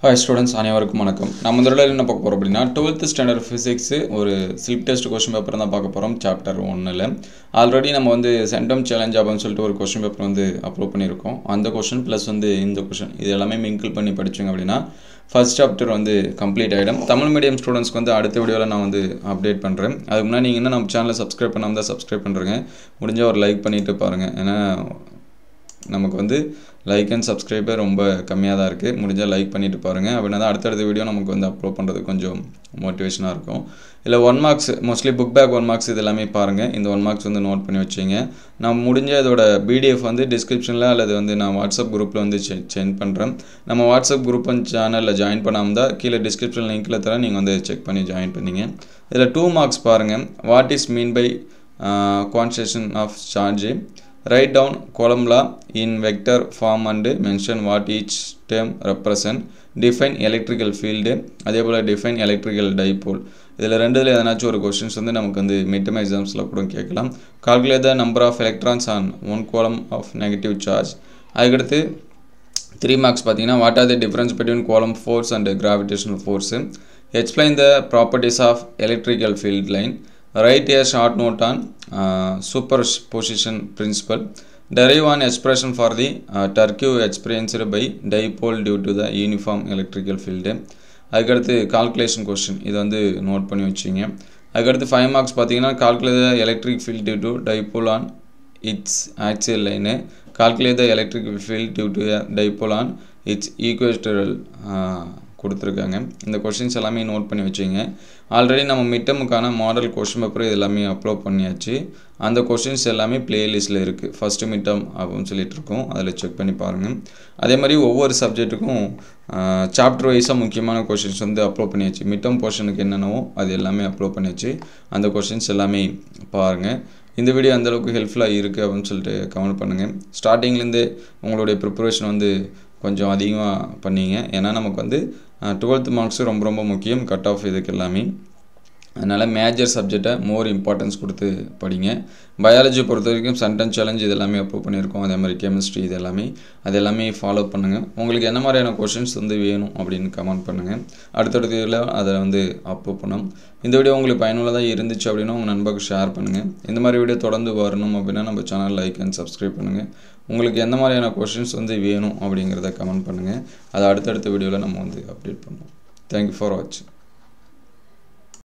Hi students, அனைவருக்கும் வணக்கம். நம்ம இந்த வீடியோல என்ன பார்க்க போறோம் அப்படினா 12th ஸ்டாண்டர்ட் பிசிக்ஸ் ஒரு ஸ்லிப் டெஸ்ட் क्वेश्चन பேப்பர் தான் பார்க்க போறோம் சாப்டர் 1ல. ஆல்ரெடி நம்ம வந்து சென்டம் சேலஞ்ச் அப்படினு சொல்லிட்டு ஒரு क्वेश्चन பேப்பர் வந்து அப்லோட் பண்ணிருக்கோம். அந்த क्वेश्चन பிளஸ் வந்து இந்த क्वेश्चन இது எல்லாமே மிங்கிள் பண்ணி படிச்சீங்க அப்படினா ஃபர்ஸ்ட் சாப்டர் வந்து கம்ப்ளீட் ஆயிடும். தமிழ் மீடியம் ஸ்டூடண்ட்ஸ்க்கு வந்து அடுத்த வீடியோல நான் வந்து அப்டேட் பண்றேன். அதுக்கு முன்னாடி நீங்க இன்னும் நம்ம சேனலை சப்ஸ்கிரைப் பண்ணாம இருந்தா சப்ஸ்கிரைப் பண்றீங்க. முடிஞ்சா ஒரு லைக் பண்ணிட்டு பாருங்க. ஏனா நமக்கு வந்து லைக் அண்ட் சப்ஸ்கிரைபர் ரொம்ப கம்மியாக தான் இருக்குது. முடிஞ்சால் லைக் பண்ணிவிட்டு பாருங்கள். அப்படின்னா தான் அடுத்தடுத்த வீடியோ நமக்கு வந்து அப்லோட் பண்ணுறது கொஞ்சம் மோட்டிவேஷனாக இருக்கும். இல்லை 1 marks mostly book back 1 marks இது எல்லாமே பாருங்கள். இந்த 1 மார்க்ஸ் வந்து நோட் பண்ணி வச்சிங்க. நான் முடிஞ்ச இதோட பிடிஎஃப் வந்து டிஸ்கிரிப்ஷனில் அல்லது வந்து நான் வாட்ஸ்அப் குரூப்பில் வந்து சென்ட் பண்ணுறேன். நம்ம வாட்ஸ்அப் குரூப் அண்ட் சேனலில் ஜாயின் பண்ணாமல் தான் கீழே டிஸ்கிரிப்ஷன் லிங்க்கில் தர நீங்கள் வந்து செக் பண்ணி ஜாயின் பண்ணிங்க. இதில் 2 மார்க்ஸ் பாருங்கள். What is mean by quantization of charge? Write down column in vector form and mention what each term represent. Define electrical field. அதே போல define electrical dipole. இதில் ரெண்டுல எதனாச்சும் ஒரு questions வந்து நமக்கு வந்து midterm examsல கூட கேட்கலாம். Calculate the number of electrons on one column of negative charge. அதுக்கடுத்து 3 marks பார்த்தீங்கன்னா what are the difference between coulomb force and gravitational force? Explain the properties of electrical field line. Write a short note on superposition principle. Derive an expression for the torque experienced by dipole due to the uniform electrical field. அதுக்கடுத்து calculation question இது வந்து note பண்ணி வச்சிங்க. அதுக்கடுத்து 5 marks பார்த்தீங்கன்னா calculate the electric field due to dipole on its axial line. Calculate the electric field due to a dipole on its equatorial கொடுத்துருக்காங்க. இந்த questions எல்லாமே நோட் பண்ணி வச்சிங்க. ஆல்ரெடி நம்ம மிட்டமுக்கான மாடல் கொஷின் பேப்பர் இது எல்லாமே அப்லோட் பண்ணியாச்சு. அந்த கொஷின்ஸ் எல்லாமே பிளேலிஸ்ட்டில் இருக்குது. ஃபஸ்ட்டு மிட்டம் அப்படின்னு சொல்லிட்டு இருக்கோம். அதில் செக் பண்ணி பாருங்கள். அதே மாதிரி ஒவ்வொரு சப்ஜெக்ட்டுக்கும் சாப்டர் வைஸாக முக்கியமான கொஷின்ஸ் வந்து அப்லோட் பண்ணியாச்சு. மிட்டம் போர்ஷனுக்கு என்னென்னவோ அது எல்லாமே அப்லோட் பண்ணியாச்சு. அந்த கொஷின்ஸ் எல்லாமே பாருங்கள். இந்த வீடியோ அந்தளவுக்கு ஹெல்ப்ஃபுல்லாக இருக்குது அப்படின்னு சொல்லிட்டு கமெண்ட் பண்ணுங்கள். ஸ்டார்டிங்லேருந்து உங்களுடைய ப்ரிப்பரேஷன் வந்து கொஞ்சம் அதிகமாக பண்ணிங்க. ஏன்னா நமக்கு வந்து 12th மார்க்ஸு ரொம்ப ரொம்ப முக்கியம் கட் ஆஃப் இதுக்கு எல்லாமே. அதனால் மேஜர் சப்ஜெக்டை மோர் இம்பார்ட்டன்ஸ் கொடுத்து படிங்க. பயாலஜி பொறுத்த வரைக்கும் சென்டென்ஸ் சேலஞ்ச் இது எல்லாமே அப்லோட் பண்ணியிருக்கோம். அதே மாதிரி கெமிஸ்ட்ரி இது எல்லாமே ஃபாலோ பண்ணுங்கள். உங்களுக்கு என்ன மாதிரியான கொஷின்ஸ் வந்து வேணும் அப்படின்னு கமெண்ட் பண்ணுங்கள். அடுத்தடுத்த இதில் அதை வந்து அப்லோட் பண்ணோம். இந்த வீடியோ உங்களுக்கு பயனுள்ளதாக இருந்துச்சு அப்படின்னா உங்கள் நண்பருக்கு ஷேர் பண்ணுங்கள். இந்த மாதிரி வீடியோ தொடர்ந்து வரணும் அப்படின்னா நம்ம சேனல் லைக் அண்ட் சப்ஸ்கிரைப் பண்ணுங்கள். உங்களுக்கு எந்த மாதிரியான கொஷின்ஸ் வந்து வேணும் அப்படிங்கிறத கமெண்ட் பண்ணுங்கள். அதை அடுத்தடுத்த வீடியோவில் நம்ம வந்து அப்டேட் பண்ணுவோம். தேங்க்யூ ஃபார் வாட்சிங்.